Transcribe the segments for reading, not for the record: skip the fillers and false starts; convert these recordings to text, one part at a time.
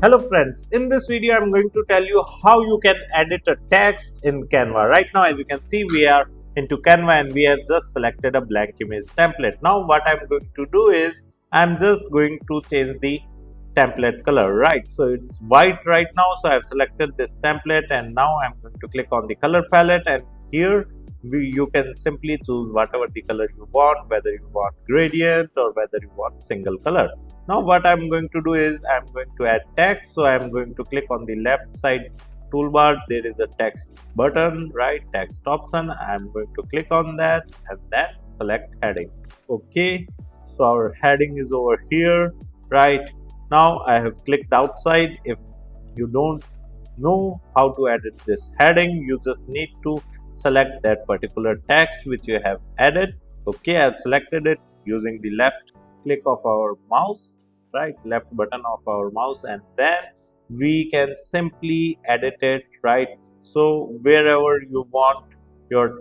Hello friends, in this video I'm going to tell you how you can edit a text in Canva. Right now, as you can see, we are into Canva and we have just selected a blank image template. Now what I'm going to do is I'm just going to change the template color, right? So it's white right now, so I've selected this template and now I'm going to click on the color palette, and here you can simply choose whatever the color you want, whether you want gradient or whether you want single color. Now what I'm going to do is I'm going to add text. So I'm going to click on the left side toolbar. There is a text button, right? Text option. I'm going to click on that and then select heading. Okay, so our heading is over here, right? Now I have clicked outside. If you don't know how to edit this heading, you just need to select that particular text which you have added. Okay, I've selected it using the left click of our mouse, right? Left button of our mouse, and then we can simply edit it, right? So wherever you want your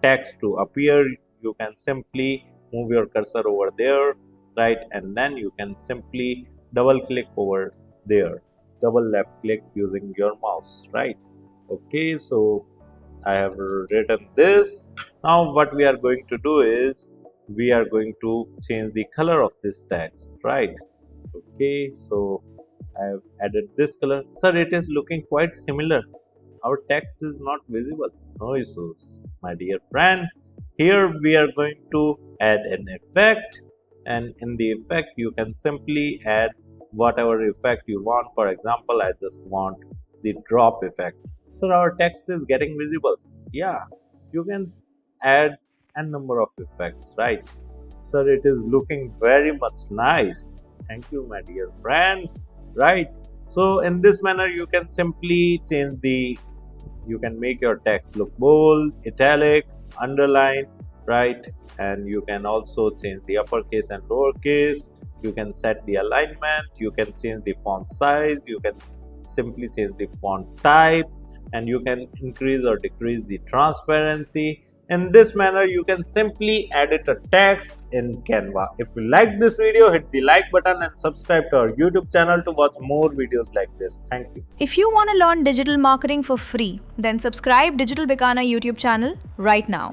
text to appear, you can simply move your cursor over there, right? And then you can simply double click over there, double left click using your mouse, right? Okay, so I have written this. Now what we are going to do is we are going to change the color of this text, right? Okay, so I have added this color. Sir, it is looking quite similar. Our text is not visible. No issues, my dear friend. Here we are going to add an effect, and in the effect you can simply add whatever effect you want. For example, I just want the drop effect. So our text is getting visible. Yeah, you can add a number of effects, right? So it is looking very much nice. Thank you, my dear friend, right? So in this manner you can simply change you can make your text look bold, italic, underline, right? And you can also change the uppercase and lowercase. You can set the alignment, you can change the font size, you can simply change the font type, and you can increase or decrease the transparency. In this manner, you can simply edit a text in Canva. If you like this video, hit the like button and subscribe to our YouTube channel to watch more videos like this. Thank you. If you want to learn digital marketing for free, then subscribe Digital Bikana YouTube channel right now.